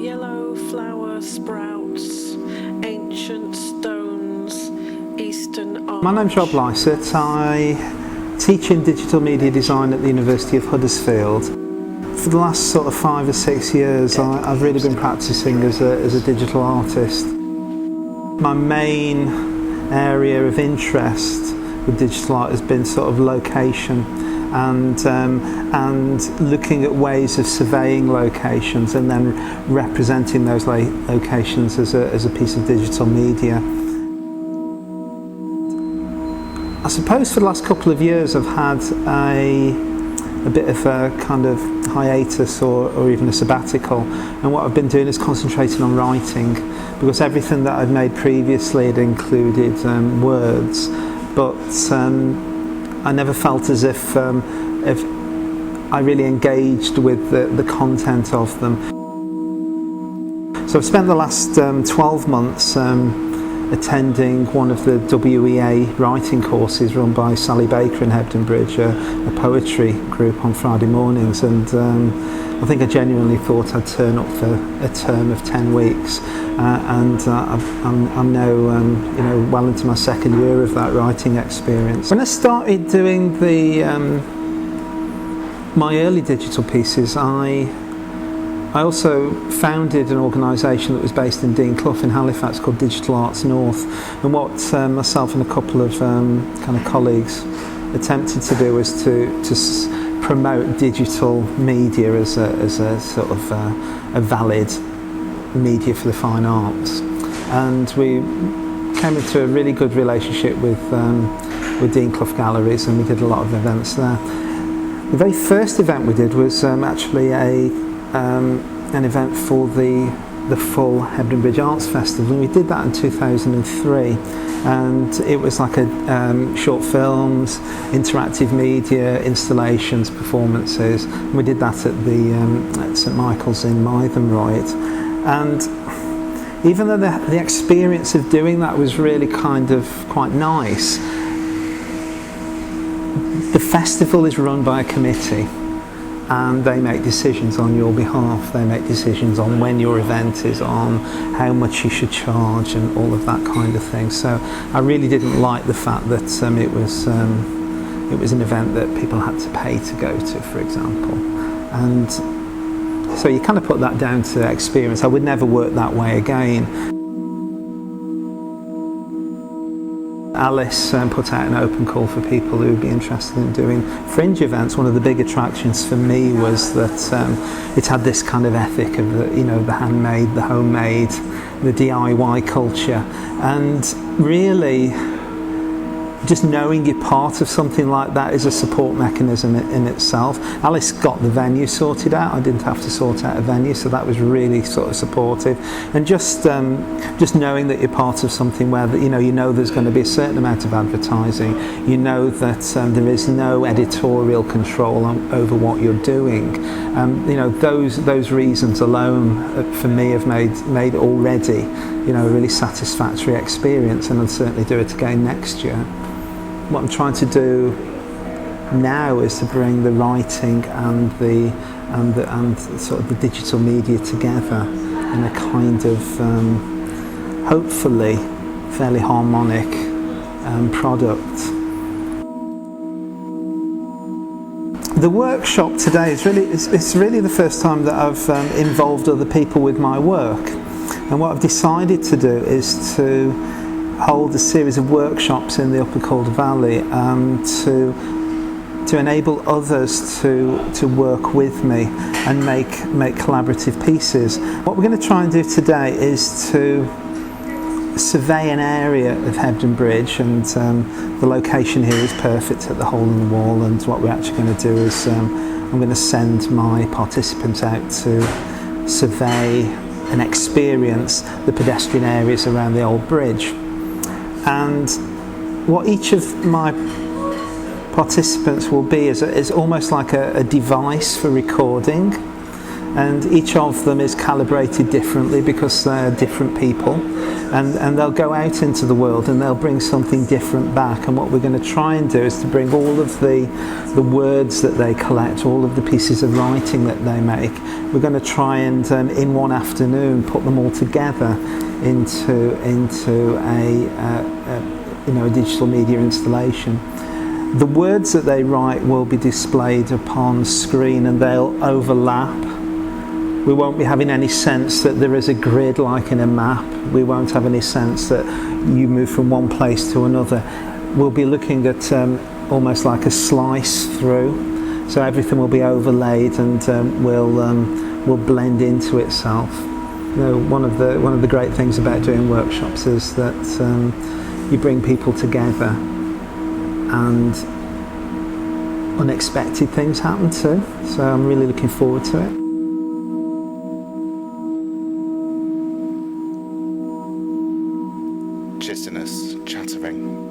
yellow flower sprouts, ancient stones, eastern arch. My name's Lycett. I teach in digital media design at the University of Huddersfield. For the last sort of 5 or 6 years I've really been practicing as a digital artist. My main area of interest with digital art has been sort of location and looking at ways of surveying locations and then representing those locations as a piece of digital media. I suppose for the last couple of years I've had a bit of a kind of hiatus or even a sabbatical, and what I've been doing is concentrating on writing, because everything that I'd made previously had included words, but I never felt as if I really engaged with the content of them. So I've spent the last 12 months attending one of the WEA writing courses run by Sally Baker in Hebden Bridge, a poetry group on Friday mornings, and I think I genuinely thought I'd turn up for a term of 10 weeks, and I'm now well into my second year of that writing experience. When I started doing my early digital pieces, I also founded an organisation that was based in Dean Clough in Halifax called Digital Arts North, and what myself and a couple of kind of colleagues attempted to do was to promote digital media as a sort of a valid media for the fine arts, and we came into a really good relationship with Dean Clough Galleries, and we did a lot of events there. The very first event we did was actually an event for the full Hebden Bridge Arts Festival, and we did that in 2003, and it was like a short films, interactive media, installations, performances, and we did that at St Michael's in Mythenroyd. And even though the experience of doing that was really kind of quite nice, the festival is run by a committee, and they make decisions on your behalf. They make decisions on when your event is on, how much you should charge, and all of that kind of thing. So I really didn't like the fact that it was an event that people had to pay to go to, for example. And so you kind of put that down to experience. I would never work that way again. Alice put out an open call for people who would be interested in doing Fringe events. One of the big attractions for me was that it had this kind of ethic of the handmade, the homemade, the DIY culture, and really just knowing you're part of something like that is a support mechanism in itself. Alice got the venue sorted out. I didn't have to sort out a venue, so that was really sort of supportive. And just knowing that you're part of something where you know there's going to be a certain amount of advertising, you know that there is no editorial control over what you're doing. Those reasons alone for me have made already a really satisfactory experience, and I'd certainly do it again next year. What I'm trying to do now is to bring the writing and sort of the digital media together in a kind of hopefully fairly harmonic product. The workshop today is really the first time that I've involved other people with my work, and what I've decided to do is to hold a series of workshops in the Upper Calder Valley to enable others to work with me and make collaborative pieces. What we're going to try and do today is to survey an area of Hebden Bridge, and the location here is perfect at the hole in the wall, and what we're actually going to do is I'm going to send my participants out to survey and experience the pedestrian areas around the old bridge. And what each of my participants will be is almost like a device for recording, and each of them is calibrated differently because they're different people, and they'll go out into the world and they'll bring something different back. And what we're going to try and do is to bring all of the words that they collect, all of the pieces of writing that they make, we're going to try and in one afternoon put them all together into a digital media installation. The words that they write will be displayed upon screen and they'll overlap. We won't be having any sense that there is a grid like in a map. We won't have any sense that you move from one place to another. We'll be looking at almost like a slice through. So everything will be overlaid and will blend into itself. One of the great things about doing workshops is that you bring people together and unexpected things happen too. So I'm really looking forward to it. Chitinous chattering.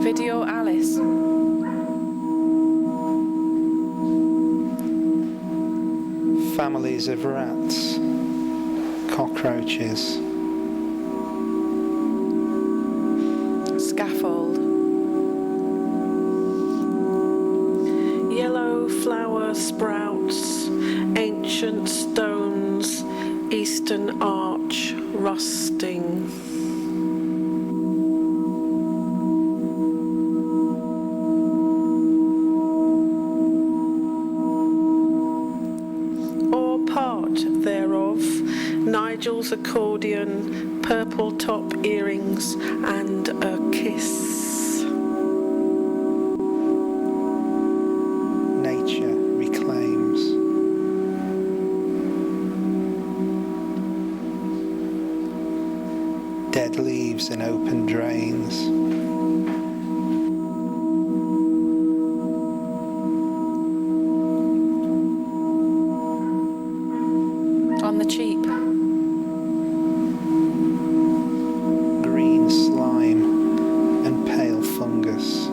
Video Alice. Families of rats, cockroaches. Scaffold. Yellow flower sprouts, ancient stones, eastern arch rusting. Or part thereof, Nigel's accordion, purple top earrings, and a kiss. Nature reclaims. Dead leaves in open drains. On the cheap. Green slime and pale fungus.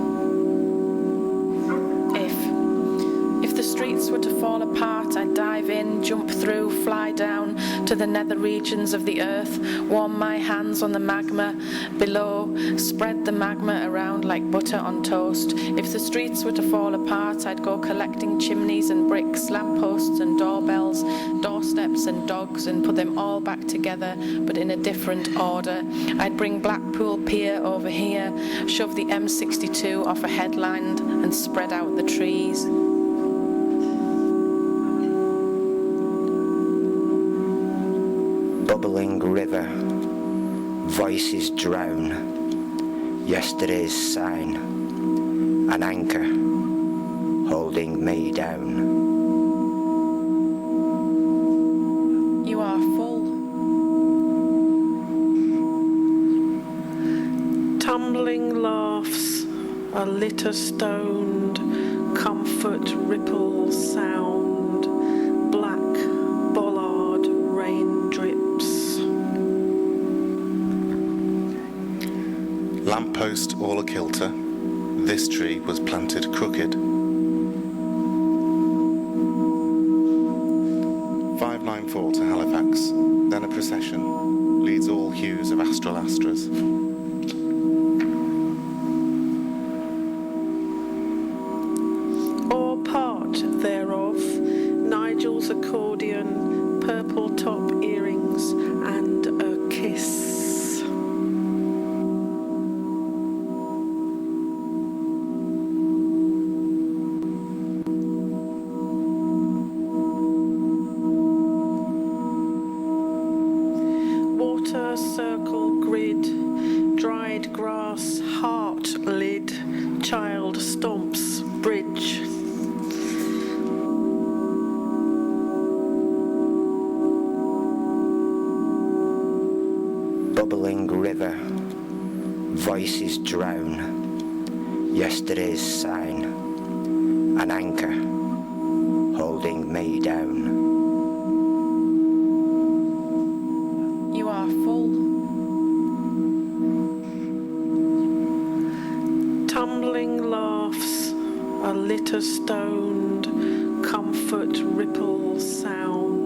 If the streets were to fall apart, I'd dive in, jump through, fly down to the nether regions of the earth, warm my hands on the magma below, spread the magma around like butter on toast. If the streets were to fall apart, I'd go collecting chimneys and bricks, lampposts and doorbells, doorsteps and dogs, and put them all back together, but in a different order. I'd bring Blackpool Pier over here, shove the M62 off a headland, and spread out the trees. Bubbling river, voices drown, yesterday's sign, an anchor holding me down. You are full. Tumbling laughs, a litter stoned, comfort ripple sound, black bollard rain drips. Lamppost all a-kilter, this tree was planted crooked. 594 to Halifax, then a procession leads all hues of astral astras. Or part thereof, Nigel's accordion, purple top earrings, and a kiss. Water circle grid, dried grass heart lid, child stomps bridge. Bubbling river, voices drown, yesterday's sign, an anchor holding me down. You are full. Tumbling laughs, a litter glitter stoned, comfort ripple sound.